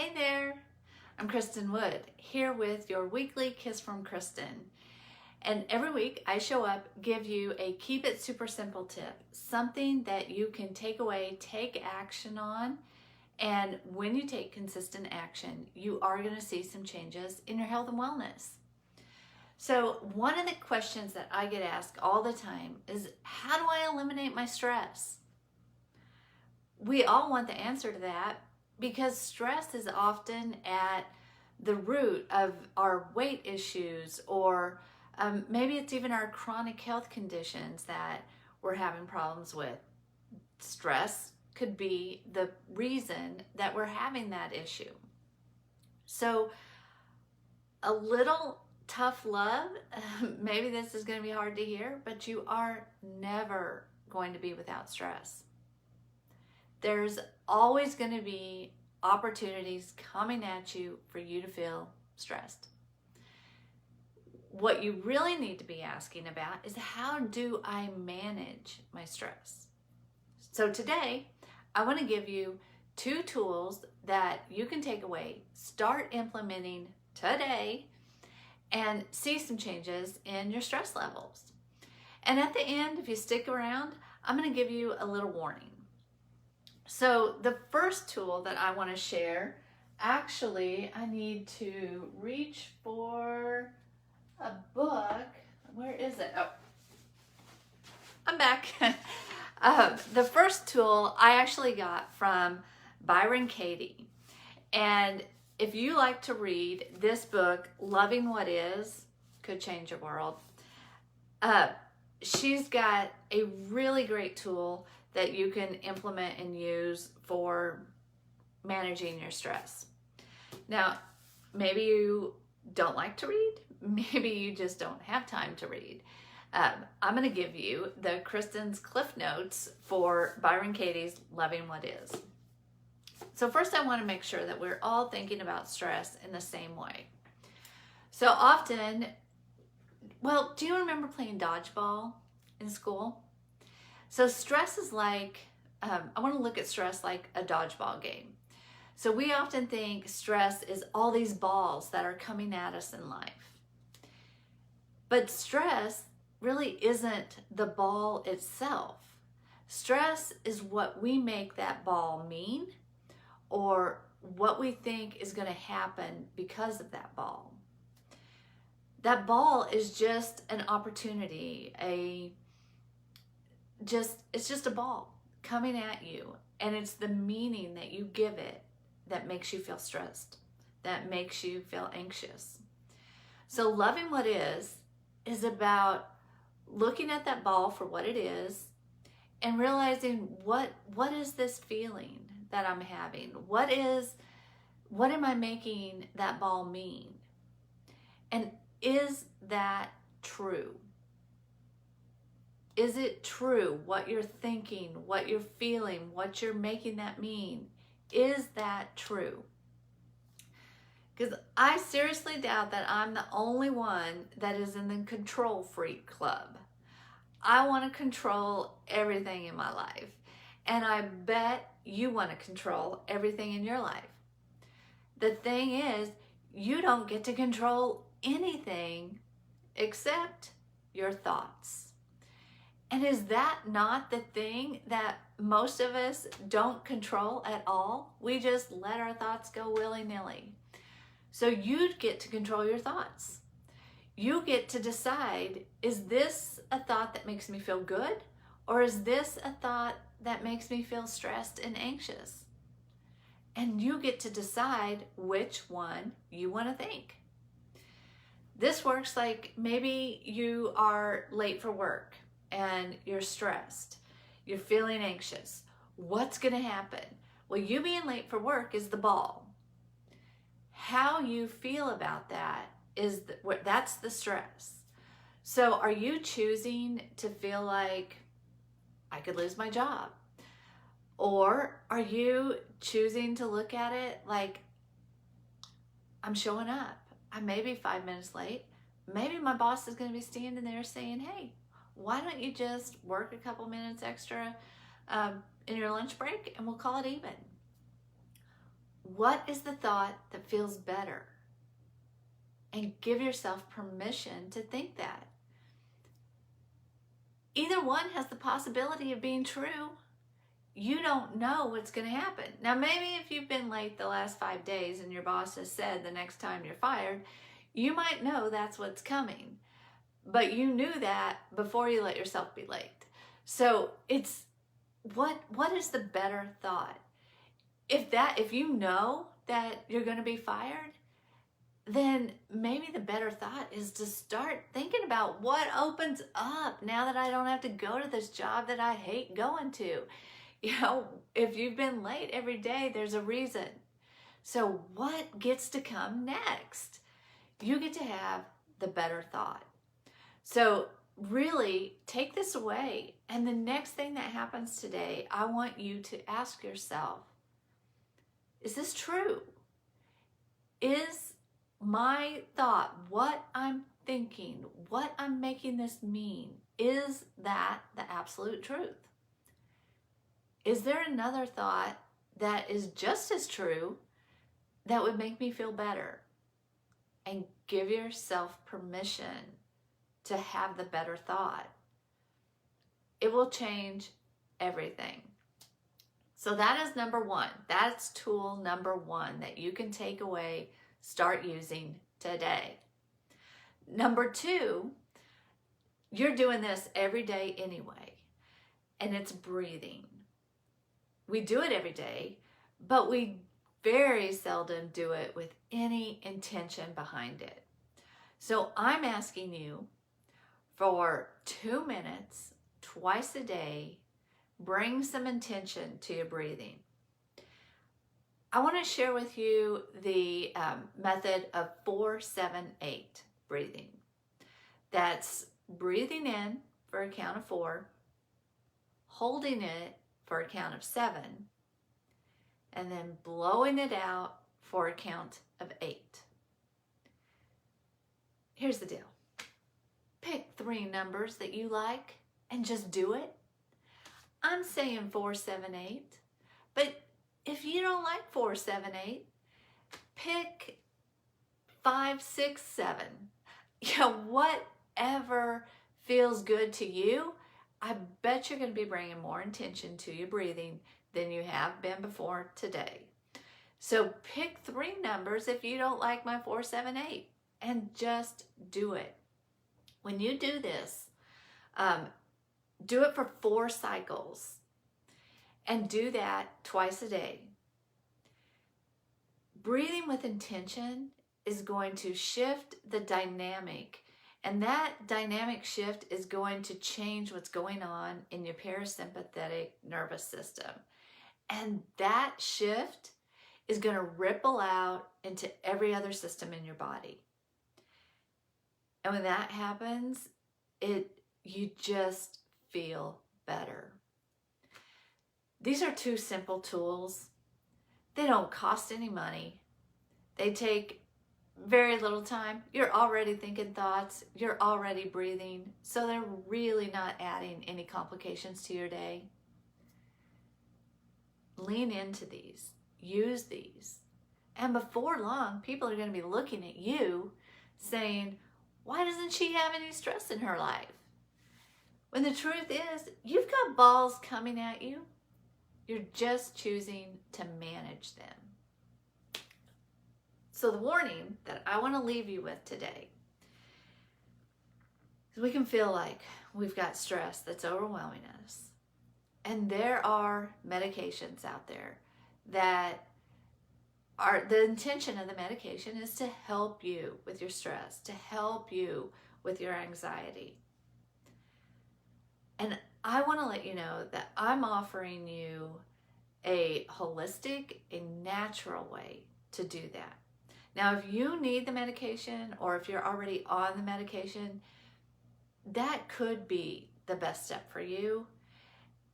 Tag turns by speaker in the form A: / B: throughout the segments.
A: Hey there, I'm Kristin Wood, here with your weekly Kiss from Kristin. And every week I show up, give you a keep it super simple tip, something that you can take away, take action on. And when you take consistent action, you are going to see some changes in your health and wellness. So one of the questions that I get asked all the time is, how do I eliminate my stress? We all want the answer to that, because stress is often at the root of our weight issues, or maybe it's even our chronic health conditions that we're having problems with. Stress could be the reason that we're having that issue. So a little tough love, maybe this is going to be hard to hear, but you are never going to be without stress. There's always going to be opportunities coming at you for you to feel stressed. What you really need to be asking about is, how do I manage my stress? So today, I want to give you 2 tools that you can take away, start implementing today, and see some changes in your stress levels. And at the end, if you stick around, I'm going to give you a little warning. So the first tool that I want to share, actually, I need to reach for a book. Where is it? Oh, I'm back. The first tool I actually got from Byron Katie. And if you like to read, this book, Loving What Is, could change your world. She's got a really great tool that you can implement and use for managing your stress. Now, maybe you don't like to read. Maybe you just don't have time to read. I'm going to give you the Kristin's Cliff Notes for Byron Katie's Loving What Is. So first, I want to make sure that we're all thinking about stress in the same way. So often, well, do you remember playing dodgeball in school? So stress is like, I want to look at stress like a dodgeball game. So we often think stress is all these balls that are coming at us in life. But stress really isn't the ball itself. Stress is what we make that ball mean, or what we think is going to happen because of that ball. That ball is just an opportunity, it's just a ball coming at you, and it's the meaning that you give it that makes you feel stressed, that makes you feel anxious. So loving what is about looking at that ball for what it is and realizing, what is this feeling that I'm having? What am I making that ball mean? And is that true? Is it true what you're thinking, what you're feeling, what you're making that mean? Is that true? Because I seriously doubt that I'm the only one that is in the control freak club. I want to control everything in my life. And I bet you want to control everything in your life. The thing is, you don't get to control anything except your thoughts. And is that not the thing that most of us don't control at all? We just let our thoughts go willy-nilly. So you get to control your thoughts. You get to decide, is this a thought that makes me feel good? Or is this a thought that makes me feel stressed and anxious? And you get to decide which one you want to think. This works like maybe you are late for work and you're stressed, you're feeling anxious. What's going to happen? Well, you being late for work is the ball. How you feel about that is that's the stress. So are you choosing to feel like, I could lose my job? Or are you choosing to look at it like, I'm showing up. I may be 5 minutes late. Maybe my boss is going to be standing there saying, hey, why don't you just work a couple minutes extra in your lunch break and we'll call it even? What is the thought that feels better? And give yourself permission to think that. Either one has the possibility of being true. You don't know what's going to happen. Now, maybe if you've been late the last 5 days and your boss has said the next time you're fired, you might know that's what's coming. But you knew that before you let yourself be late. So it's what is the better thought? If you know that you're going to be fired, then maybe the better thought is to start thinking about what opens up now that I don't have to go to this job that I hate going to. If you've been late every day, there's a reason. So what gets to come next? You get to have the better thought. So really take this away. And the next thing that happens today, I want you to ask yourself, is this true? Is my thought, what I'm thinking, what I'm making this mean, is that the absolute truth? Is there another thought that is just as true that would make me feel better? And give yourself permission to have the better thought. It will change everything. So that is number one. That's tool number one that you can take away, start using today. Number two, you're doing this every day anyway, and it's breathing. We do it every day, but we very seldom do it with any intention behind it. So I'm asking you for 2 minutes, twice a day, bring some intention to your breathing. I want to share with you the method of 4-7-8 breathing. That's breathing in for a count of 4, holding it for a count of 7, and then blowing it out for a count of 8. Here's the deal. Pick 3 numbers that you like and just do it. I'm saying 4-7-8, but if you don't like 4-7-8, pick 5-6-7. Whatever feels good to you. I bet you're going to be bringing more intention to your breathing than you have been before today. So pick 3 numbers if you don't like my 4-7-8 and just do it. When you do this, do it for 4 cycles and do that twice a day. Breathing with intention is going to shift the dynamic, and that dynamic shift is going to change what's going on in your parasympathetic nervous system. And that shift is going to ripple out into every other system in your body. And when that happens, you just feel better. These are 2 simple tools. They don't cost any money. They take very little time. You're already thinking thoughts. You're already breathing. So they're really not adding any complications to your day. Lean into these. Use these. And before long, people are going to be looking at you saying, why doesn't she have any stress in her life? When the truth is, you've got balls coming at you. You're just choosing to manage them. So the warning that I want to leave you with today is we can feel like we've got stress that's overwhelming us. And there are medications out there that are, the intention of the medication is to help you with your stress, to help you with your anxiety. And I want to let you know that I'm offering you a holistic, a natural way to do that. Now, if you need the medication or if you're already on the medication, that could be the best step for you.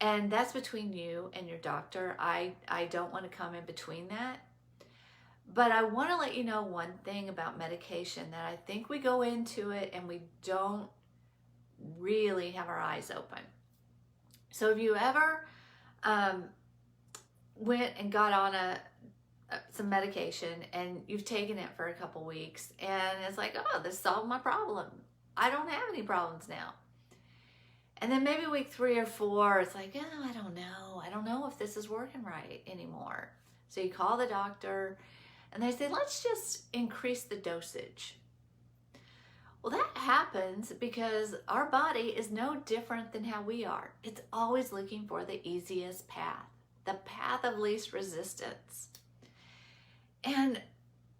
A: And that's between you and your doctor. I don't want to come in between that. But I want to let you know one thing about medication, that I think we go into it and we don't really have our eyes open. So if you ever went and got on a some medication and you've taken it for a couple weeks and it's like, oh, this solved my problem. I don't have any problems now. And then maybe week 3 or 4, it's like, oh, I don't know. I don't know if this is working right anymore. So you call the doctor and they say, let's just increase the dosage. Well, that happens because our body is no different than how we are. It's always looking for the easiest path, the path of least resistance. And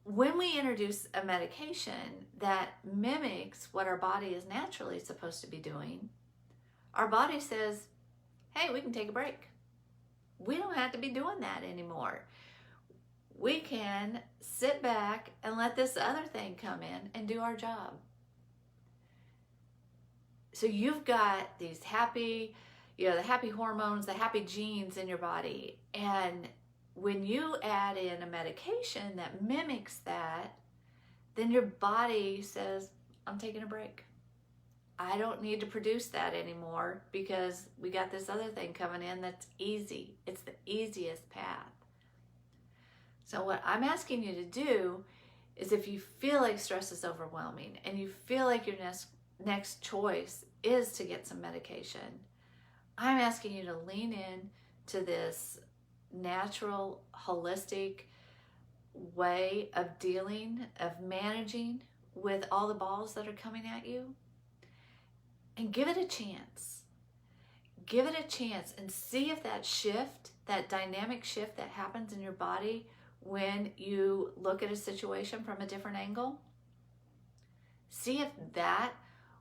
A: when we introduce a medication that mimics what our body is naturally supposed to be doing, our body says, hey, we can take a break. We don't have to be doing that anymore. We can sit back and let this other thing come in and do our job. So you've got these happy, the happy hormones, the happy genes in your body. And when you add in a medication that mimics that, then your body says, I'm taking a break. I don't need to produce that anymore because we got this other thing coming in that's easy. It's the easiest path. So what I'm asking you to do is, if you feel like stress is overwhelming and you feel like your next choice is to get some medication, I'm asking you to lean in to this natural, holistic way of dealing, of managing with all the balls that are coming at you, and give it a chance. Give it a chance and see if that shift, that dynamic shift that happens in your body when you look at a situation from a different angle, see if that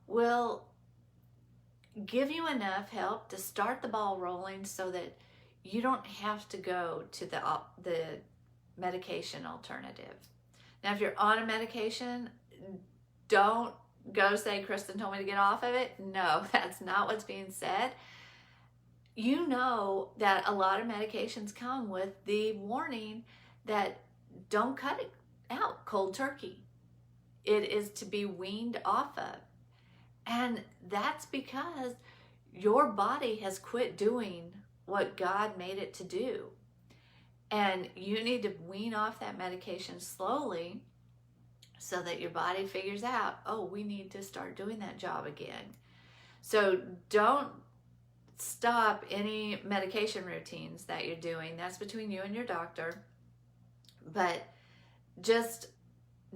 A: will give you enough help to start the ball rolling so that you don't have to go to the medication alternative. Now, if you're on a medication, don't go say, Kristin told me to get off of it. No, that's not what's being said. You know that a lot of medications come with the warning that don't cut it out cold turkey. It is to be weaned off of. And that's because your body has quit doing what God made it to do. And you need to wean off that medication slowly so that your body figures out, oh, we need to start doing that job again. So don't stop any medication routines that you're doing. That's between you and your doctor. But just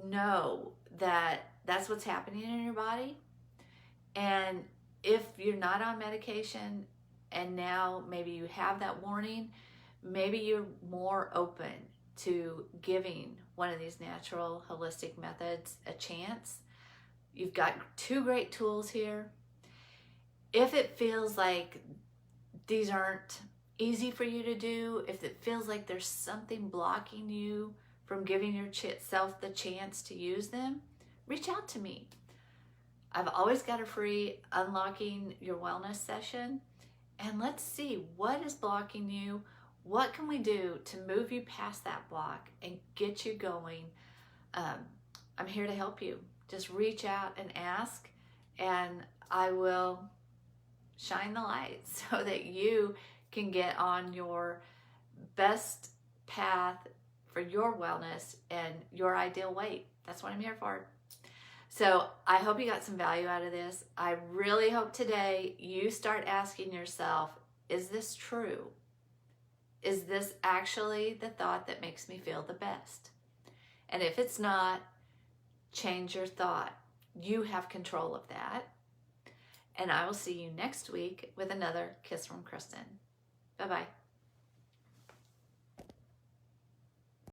A: know that that's what's happening in your body. And if you're not on medication and now maybe you have that warning, maybe you're more open to giving one of these natural holistic methods a chance. You've got 2 great tools here. If it feels like these aren't easy for you to do, if it feels like there's something blocking you from giving yourself the chance to use them, reach out to me. I've always got a free Unlocking Your Wellness session, and let's see what is blocking you. What can we do to move you past that block and get you going? I'm here to help you. Just reach out and ask, and I will shine the light so that you can get on your best path for your wellness and your ideal weight. That's what I'm here for. So I hope you got some value out of this. I really hope today you start asking yourself, is this true? Is this actually the thought that makes me feel the best? And if it's not, change your thought. You have control of that. And I will see you next week with another Kiss from Kristin. Bye-bye.